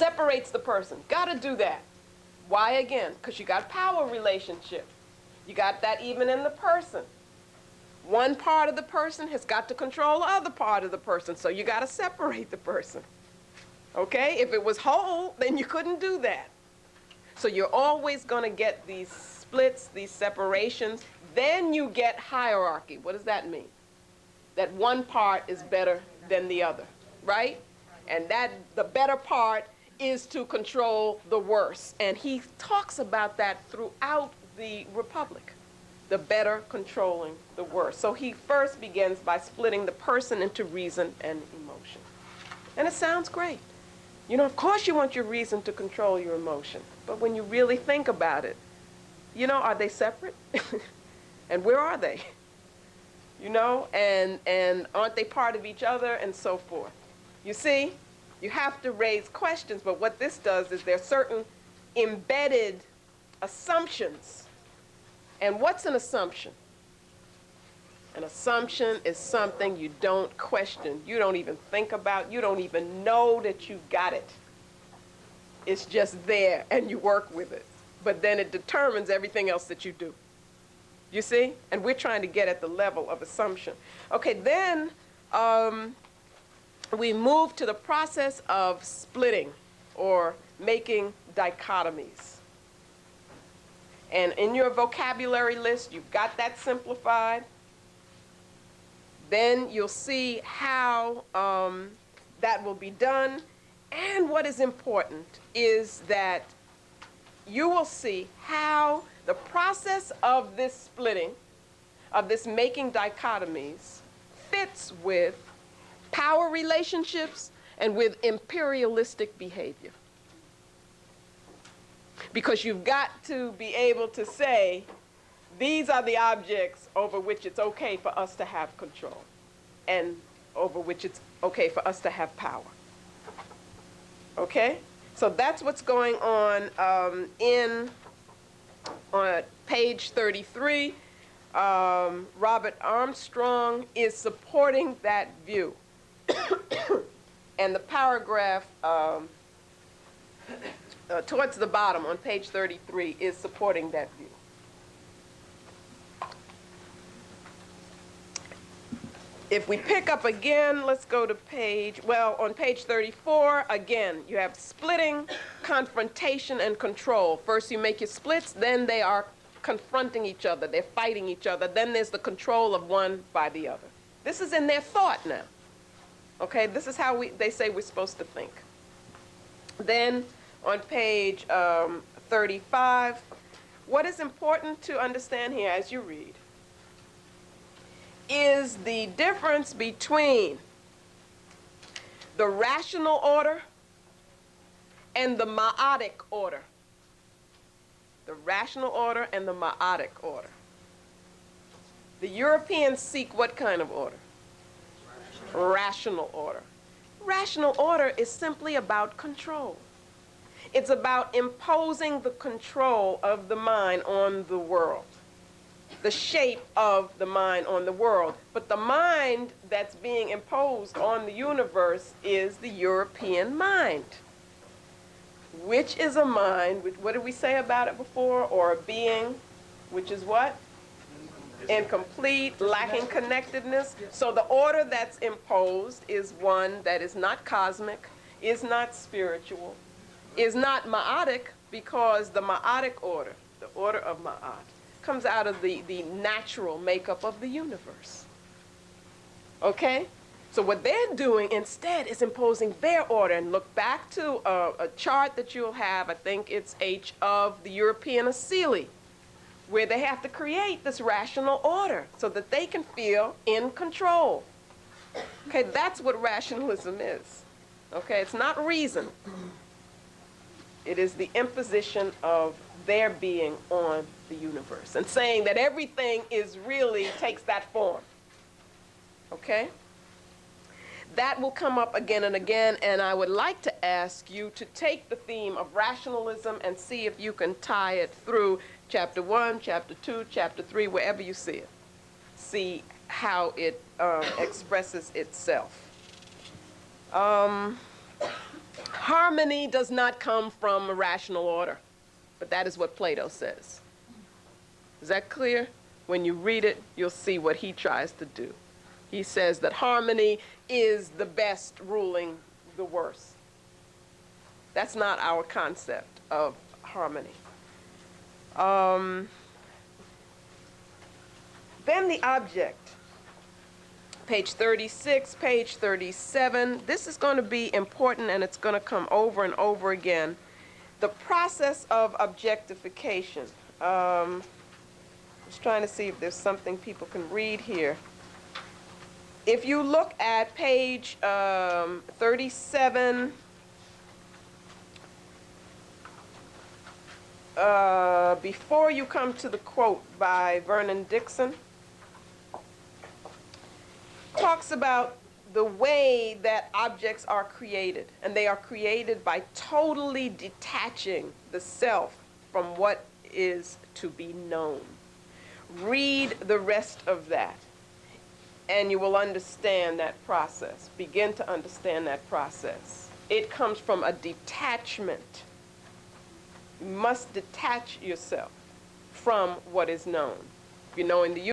separates the person. Got to do that. Why again? Because you got power relationship. You got that even in the person. One part of the person has got to control the other part of the person, so you got to separate the person. Okay? If it was whole, then you couldn't do that. So you're always going to get these splits, these separations. Then you get hierarchy. What does that mean? That one part is better than the other, right? And that the better part is to control the worse. And he talks about that throughout the Republic, the better controlling the worse. So he first begins by splitting the person into reason and emotion. And it sounds great. You know, of course you want your reason to control your emotion. But when you really think about it, you know, are they separate? And where are they? You know, and aren't they part of each other, and so forth. You see, you have to raise questions, but what this does is there are certain embedded assumptions. And what's an assumption? An assumption is something you don't question, you don't even think about, you don't even know that you got it. It's just there, and you work with it. But then it determines everything else that you do. You see? And we're trying to get at the level of assumption. Okay, then we move to the process of splitting or making dichotomies. And in your vocabulary list, you've got that simplified. Then you'll see how that will be done. And what is important is that you will see how the process of this splitting, of this making dichotomies, fits with power relationships and with imperialistic behavior. Because you've got to be able to say, these are the objects over which it's okay for us to have control, and over which it's okay for us to have power. Okay? So that's what's going on on page 33. Robert Armstrong is supporting that view. And the paragraph towards the bottom on page 33 is supporting that view. If we pick up again, let's go to on page 34, again, you have splitting, confrontation, and control. First you make your splits, then they are confronting each other, they're fighting each other, then there's the control of one by the other. This is in their thought now. Okay, this is how they say we're supposed to think. Then on page 35, what is important to understand here as you read is the difference between the rational order and the ma'atic order. The rational order and the ma'atic order. The Europeans seek what kind of order? Rational order. Rational order is simply about control. It's about imposing the control of the mind on the world, the shape of the mind on the world. But the mind that's being imposed on the universe is the European mind, which is a mind, what did we say about it before? Or a being, which is what? Incomplete, lacking connectedness. So the order that's imposed is one that is not cosmic, is not spiritual, is not ma'atic, because the ma'atic order, the order of ma'at, comes out of the natural makeup of the universe. Okay? So what they're doing instead is imposing their order. And look back to a chart that you'll have, I think it's H, of the European Asili, where they have to create this rational order so that they can feel in control. Okay, that's what rationalism is. Okay, it's not reason. It is the imposition of their being on the universe and saying that everything is really takes that form. Okay? That will come up again and again, and I would like to ask you to take the theme of rationalism and see if you can tie it through chapter 1, chapter 2, chapter 3, wherever you see it. See how it expresses itself. Harmony does not come from a rational order, but that is what Plato says. Is that clear? When you read it, you'll see what he tries to do. He says that harmony is the best ruling the worst. That's not our concept of harmony. Then the object. Page 36, page 37. This is going to be important, and it's going to come over and over again. The process of objectification. Just trying to see if there's something people can read here. If you look at page 37, before you come to the quote by Vernon Dixon, talks about the way that objects are created, and they are created by totally detaching the self from what is to be known. Read the rest of that, and you will understand that process. Begin to understand that process. It comes from a detachment. You must detach yourself from what is known. If you're knowing the